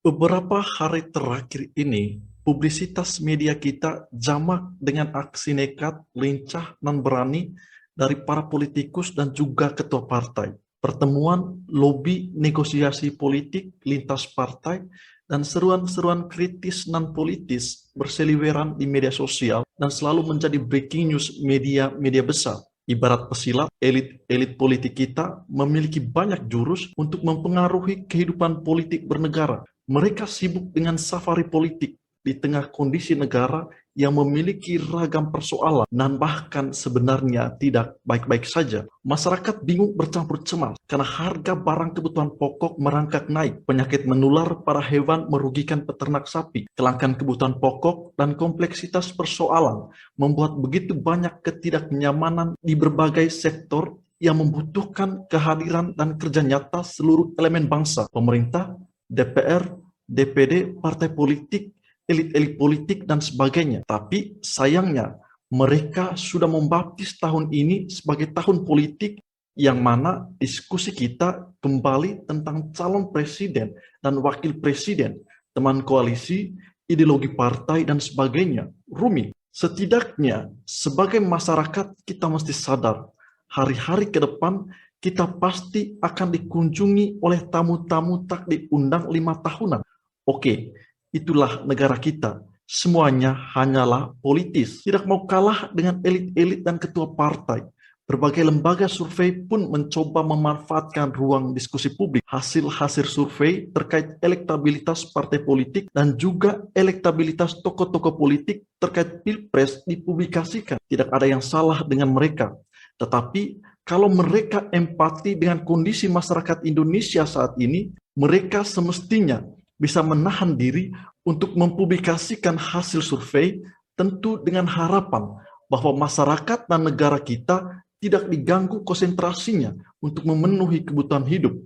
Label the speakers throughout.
Speaker 1: Beberapa hari terakhir ini, publisitas media kita jamak dengan aksi nekat, lincah, dan berani dari para politikus dan juga ketua partai. Pertemuan, lobi, negosiasi politik, lintas partai, dan seruan-seruan kritis non-politis berseliweran di media sosial dan selalu menjadi breaking news media-media besar. Ibarat pesilat, elit-elit politik kita memiliki banyak jurus untuk mempengaruhi kehidupan politik bernegara. Mereka sibuk dengan safari politik di tengah kondisi negara yang memiliki ragam persoalan dan bahkan sebenarnya tidak baik-baik saja. Masyarakat bingung bercampur cemas karena harga barang kebutuhan pokok merangkak naik, penyakit menular pada hewan merugikan peternak sapi, kelangkaan kebutuhan pokok dan kompleksitas persoalan membuat begitu banyak ketidaknyamanan di berbagai sektor yang membutuhkan kehadiran dan kerja nyata seluruh elemen bangsa, pemerintah, DPR, DPD, partai politik, elit-elit politik, dan sebagainya. Tapi sayangnya, mereka sudah membaptis tahun ini sebagai tahun politik yang mana diskusi kita kembali tentang calon presiden dan wakil presiden, teman koalisi, ideologi partai, dan sebagainya. Rumit. Setidaknya, sebagai masyarakat, kita mesti sadar, hari-hari ke depan kita pasti akan dikunjungi oleh tamu-tamu tak diundang 5 tahunan. Oke, itulah negara kita. Semuanya hanyalah politis. Tidak mau kalah dengan elit-elit dan ketua partai. Berbagai lembaga survei pun mencoba memanfaatkan ruang diskusi publik. Hasil-hasil survei terkait elektabilitas partai politik dan juga elektabilitas tokoh-tokoh politik terkait pilpres dipublikasikan. Tidak ada yang salah dengan mereka. Tetapi kalau mereka empati dengan kondisi masyarakat Indonesia saat ini, mereka semestinya bisa menahan diri untuk mempublikasikan hasil survei, tentu dengan harapan bahwa masyarakat dan negara kita tidak diganggu konsentrasinya untuk memenuhi kebutuhan hidup.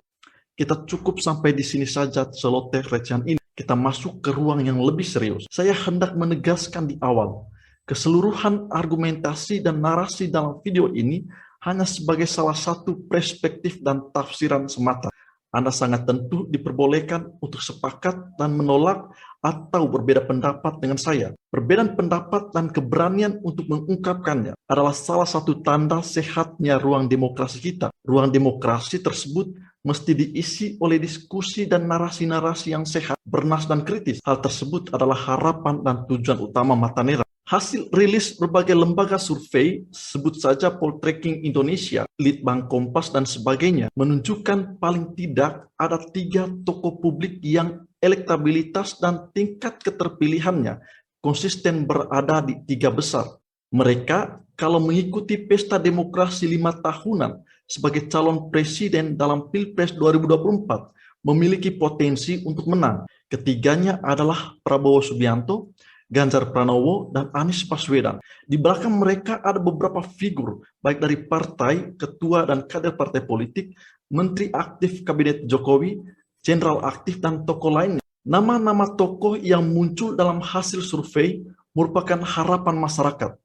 Speaker 1: Kita cukup sampai di sini saja celoteh recehan ini. Kita masuk ke ruang yang lebih serius. Saya hendak menegaskan di awal, keseluruhan argumentasi dan narasi dalam video ini hanya sebagai salah satu perspektif dan tafsiran semata. Anda sangat tentu diperbolehkan untuk sepakat dan menolak atau berbeda pendapat dengan saya. Perbedaan pendapat dan keberanian untuk mengungkapkannya adalah salah satu tanda sehatnya ruang demokrasi kita. Ruang demokrasi tersebut mesti diisi oleh diskusi dan narasi-narasi yang sehat, bernas dan kritis. Hal tersebut adalah harapan dan tujuan utama Mata Merah. Hasil rilis berbagai lembaga survei, sebut saja Poltreking Indonesia, Litbang Kompas, dan sebagainya, menunjukkan paling tidak ada 3 tokoh publik yang elektabilitas dan tingkat keterpilihannya konsisten berada di 3 besar. Mereka, kalau mengikuti pesta demokrasi 5 tahunan sebagai calon presiden dalam Pilpres 2024, memiliki potensi untuk menang. Ketiganya adalah Prabowo Subianto, Ganjar Pranowo, dan Anies Baswedan. Di belakang mereka ada beberapa figur, baik dari partai, ketua, dan kader partai politik, menteri aktif kabinet Jokowi, jenderal aktif, dan tokoh lainnya. Nama-nama tokoh yang muncul dalam hasil survei merupakan harapan masyarakat.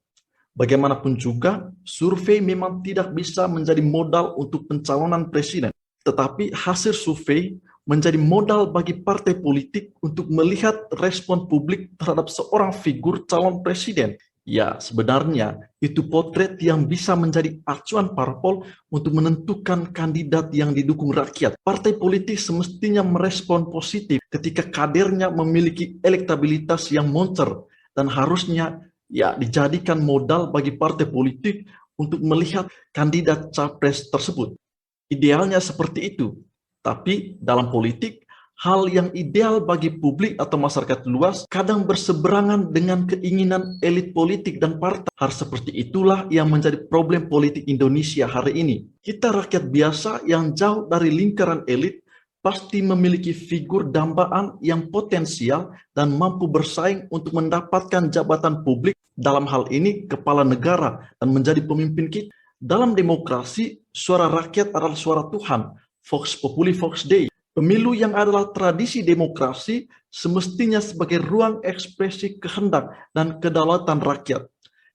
Speaker 1: Bagaimanapun juga, survei memang tidak bisa menjadi modal untuk pencalonan presiden, tetapi hasil survei menjadi modal bagi partai politik untuk melihat respon publik terhadap seorang figur calon presiden. Ya, sebenarnya itu potret yang bisa menjadi acuan parpol untuk menentukan kandidat yang didukung rakyat. Partai politik semestinya merespon positif ketika kadernya memiliki elektabilitas yang moncer dan harusnya ya dijadikan modal bagi partai politik untuk melihat kandidat capres tersebut. Idealnya seperti itu. Tapi dalam politik, hal yang ideal bagi publik atau masyarakat luas kadang berseberangan dengan keinginan elit politik dan partai. Hal seperti itulah yang menjadi problem politik Indonesia hari ini. Kita rakyat biasa yang jauh dari lingkaran elit pasti memiliki figur dambaan yang potensial dan mampu bersaing untuk mendapatkan jabatan publik, dalam hal ini kepala negara, dan menjadi pemimpin kita. Dalam demokrasi, suara rakyat adalah suara Tuhan. Vox Populi Vox Dei. Pemilu yang adalah tradisi demokrasi semestinya sebagai ruang ekspresi kehendak dan kedaulatan rakyat.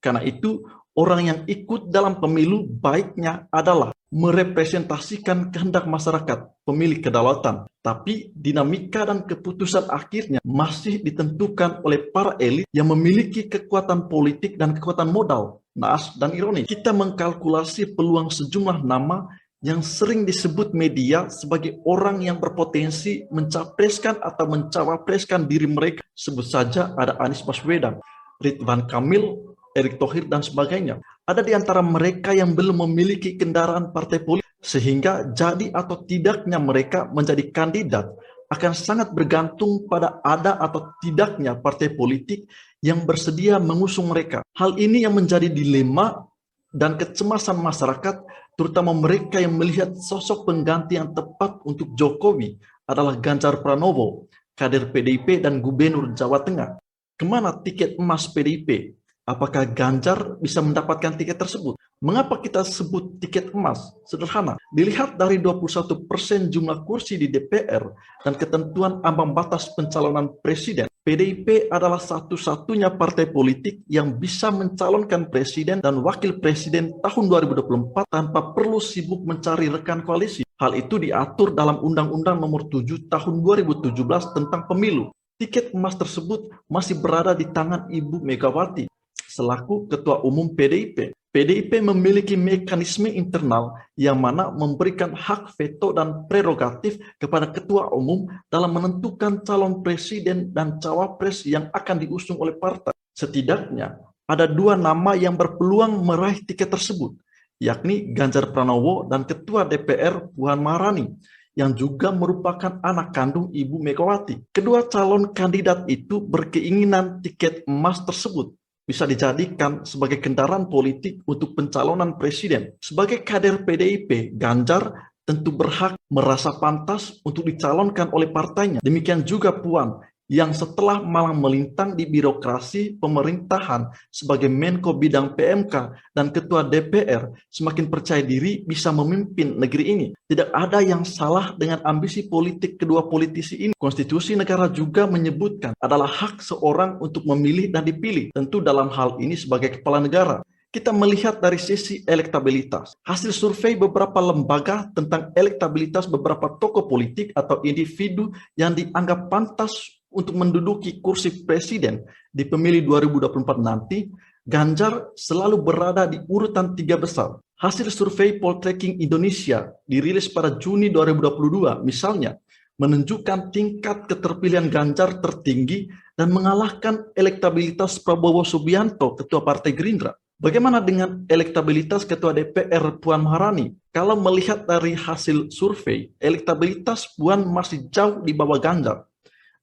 Speaker 1: Karena itu, orang yang ikut dalam pemilu baiknya adalah merepresentasikan kehendak masyarakat, pemilik kedaulatan. Tapi dinamika dan keputusan akhirnya masih ditentukan oleh para elit yang memiliki kekuatan politik dan kekuatan modal. Naas dan ironis, kita mengkalkulasi peluang sejumlah nama yang sering disebut media sebagai orang yang berpotensi mencapreskan atau mencawapreskan diri mereka. Sebut saja ada Anies Baswedan, Ridwan Kamil, Erick Thohir, dan sebagainya. Ada di antara mereka yang belum memiliki kendaraan partai politik, sehingga jadi atau tidaknya mereka menjadi kandidat akan sangat bergantung pada ada atau tidaknya partai politik yang bersedia mengusung mereka. Hal ini yang menjadi dilema dan kecemasan masyarakat, terutama mereka yang melihat sosok pengganti yang tepat untuk Jokowi adalah Ganjar Pranowo, kader PDIP dan Gubernur Jawa Tengah. Kemana tiket emas PDIP? Apakah Ganjar bisa mendapatkan tiket tersebut? Mengapa kita sebut tiket emas? Sederhana, dilihat dari 21% jumlah kursi di DPR dan ketentuan ambang batas pencalonan presiden, PDIP adalah satu-satunya partai politik yang bisa mencalonkan presiden dan wakil presiden tahun 2024 tanpa perlu sibuk mencari rekan koalisi. Hal itu diatur dalam Undang-Undang Nomor 7 Tahun 2017 tentang Pemilu. Tiket emas tersebut masih berada di tangan Ibu Megawati selaku Ketua Umum PDIP. PDIP memiliki mekanisme internal yang mana memberikan hak veto dan prerogatif kepada Ketua Umum dalam menentukan calon presiden dan cawapres yang akan diusung oleh partai. Setidaknya ada dua nama yang berpeluang meraih tiket tersebut, yakni Ganjar Pranowo dan Ketua DPR Puan Maharani, yang juga merupakan anak kandung Ibu Megawati. Kedua calon kandidat itu berkeinginan tiket emas tersebut bisa dijadikan sebagai kendaraan politik untuk pencalonan presiden. Sebagai kader PDIP, Ganjar tentu berhak merasa pantas untuk dicalonkan oleh partainya. Demikian juga Puan, yang setelah malang melintang di birokrasi pemerintahan sebagai Menko Bidang PMK dan Ketua DPR, semakin percaya diri bisa memimpin negeri ini. Tidak ada yang salah dengan ambisi politik kedua politisi ini. Konstitusi negara juga menyebutkan adalah hak seorang untuk memilih dan dipilih, tentu dalam hal ini sebagai kepala negara. Kita melihat dari sisi elektabilitas. Hasil survei beberapa lembaga tentang elektabilitas beberapa tokoh politik atau individu yang dianggap pantas untuk menduduki kursi presiden di pemilu 2024 nanti, Ganjar selalu berada di urutan 3 besar. Hasil survei Poltreking Indonesia dirilis pada Juni 2022 misalnya menunjukkan tingkat keterpilihan Ganjar tertinggi dan mengalahkan elektabilitas Prabowo Subianto, Ketua Partai Gerindra. Bagaimana dengan elektabilitas Ketua DPR Puan Maharani? Kalau melihat dari hasil survei, elektabilitas Puan masih jauh di bawah Ganjar.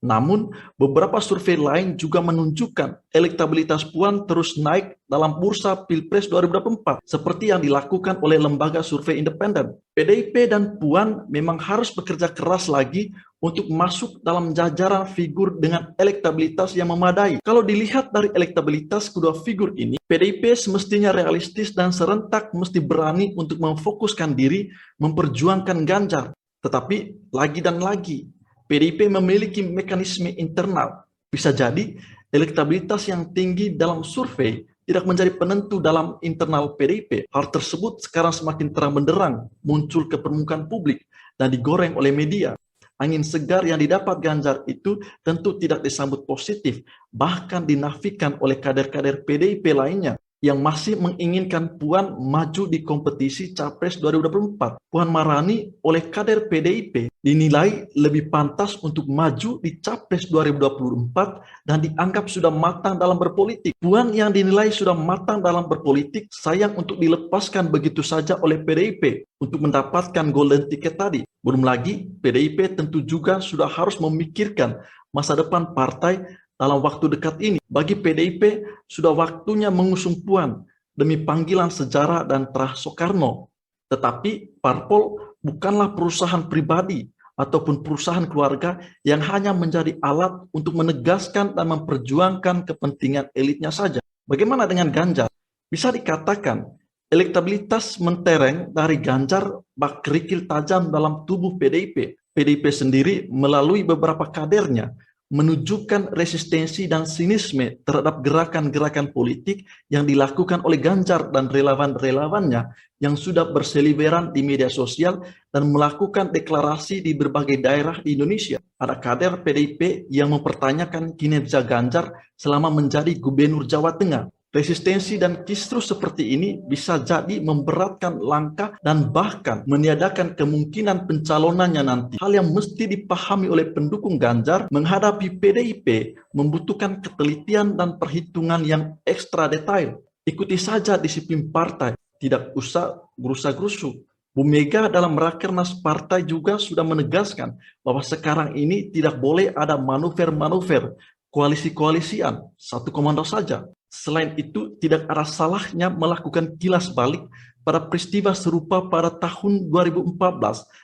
Speaker 1: Namun, beberapa survei lain juga menunjukkan elektabilitas Puan terus naik dalam bursa Pilpres 2024, seperti yang dilakukan oleh lembaga survei independen. PDIP dan Puan memang harus bekerja keras lagi untuk masuk dalam jajaran figur dengan elektabilitas yang memadai. Kalau dilihat dari elektabilitas kedua figur ini, PDIP semestinya realistis dan serentak mesti berani untuk memfokuskan diri memperjuangkan Ganjar. Tetapi lagi dan lagi, PDIP memiliki mekanisme internal. Bisa jadi elektabilitas yang tinggi dalam survei tidak menjadi penentu dalam internal PDIP. Hal tersebut sekarang semakin terang benderang muncul ke permukaan publik dan digoreng oleh media. Angin segar yang didapat Ganjar itu tentu tidak disambut positif, bahkan dinafikan oleh kader-kader PDIP lainnya yang masih menginginkan Puan maju di kompetisi Capres 2024. Puan Maharani oleh kader PDIP dinilai lebih pantas untuk maju di Capres 2024 dan dianggap sudah matang dalam berpolitik. Puan yang dinilai sudah matang dalam berpolitik sayang untuk dilepaskan begitu saja oleh PDIP untuk mendapatkan golden ticket tadi. Belum lagi PDIP tentu juga sudah harus memikirkan masa depan partai dalam waktu dekat ini. Bagi PDIP, sudah waktunya mengusung Puan demi panggilan sejarah dan terah Soekarno. Tetapi parpol bukanlah perusahaan pribadi ataupun perusahaan keluarga yang hanya menjadi alat untuk menegaskan dan memperjuangkan kepentingan elitnya saja. Bagaimana dengan Ganjar? Bisa dikatakan elektabilitas mentereng dari Ganjar bak kerikil tajam dalam tubuh PDIP. PDIP sendiri melalui beberapa kadernya menunjukkan resistensi dan sinisme terhadap gerakan-gerakan politik yang dilakukan oleh Ganjar dan relawan-relawannya yang sudah berseliweran di media sosial dan melakukan deklarasi di berbagai daerah di Indonesia. Ada kader PDIP yang mempertanyakan kinerja Ganjar selama menjadi Gubernur Jawa Tengah. Resistensi dan kisruh seperti ini bisa jadi memberatkan langkah dan bahkan meniadakan kemungkinan pencalonannya nanti. Hal yang mesti dipahami oleh pendukung Ganjar menghadapi PDIP membutuhkan ketelitian dan perhitungan yang ekstra detail. Ikuti saja disiplin partai, tidak usah gerusa-gerusu. Bu Mega dalam Rakernas Partai juga sudah menegaskan bahwa sekarang ini tidak boleh ada manuver-manuver, koalisi-koalisian, satu komando saja. Selain itu, tidak ada salahnya melakukan kilas balik pada peristiwa serupa pada tahun 2014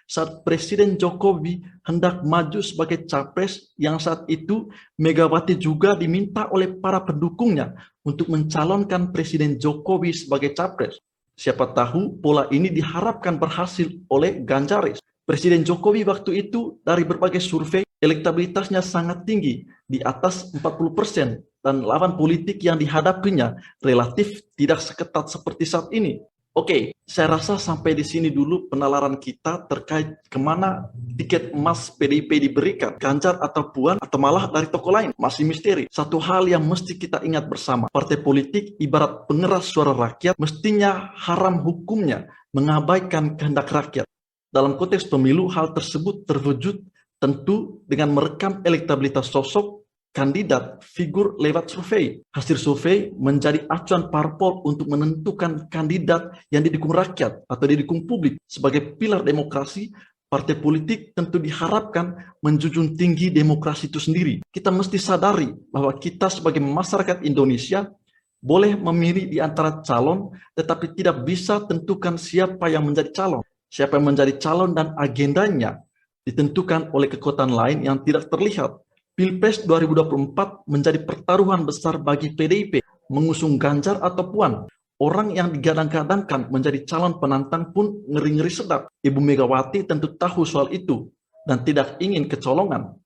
Speaker 1: saat Presiden Jokowi hendak maju sebagai capres yang saat itu Megawati juga diminta oleh para pendukungnya untuk mencalonkan Presiden Jokowi sebagai capres. Siapa tahu pola ini diharapkan berhasil oleh Ganjaris. Presiden Jokowi waktu itu dari berbagai survei elektabilitasnya sangat tinggi, di atas 40%, dan lawan politik yang dihadapinya relatif tidak seketat seperti saat ini. Oke, saya rasa sampai di sini dulu penalaran kita terkait kemana tiket emas PDIP diberikan, Ganjar atau Puan, atau malah dari tokoh lain, masih misteri. Satu hal yang mesti kita ingat bersama, partai politik ibarat pengeras suara rakyat, mestinya haram hukumnya mengabaikan kehendak rakyat. Dalam konteks pemilu, hal tersebut terwujud tentu dengan merekam elektabilitas sosok kandidat figur lewat survei. Hasil survei menjadi acuan parpol untuk menentukan kandidat yang didukung rakyat atau didukung publik. Sebagai pilar demokrasi, partai politik tentu diharapkan menjunjung tinggi demokrasi itu sendiri. Kita mesti sadari bahwa kita sebagai masyarakat Indonesia boleh memilih di antara calon, tetapi tidak bisa tentukan siapa yang menjadi calon. Siapa yang menjadi calon dan agendanya ditentukan oleh kekuatan lain yang tidak terlihat. Pilpres 2024 menjadi pertaruhan besar bagi PDIP, mengusung Ganjar atau Puan. Orang yang digadang-gadangkan menjadi calon penantang pun ngeri-ngeri sedap. Ibu Megawati tentu tahu soal itu dan tidak ingin kecolongan.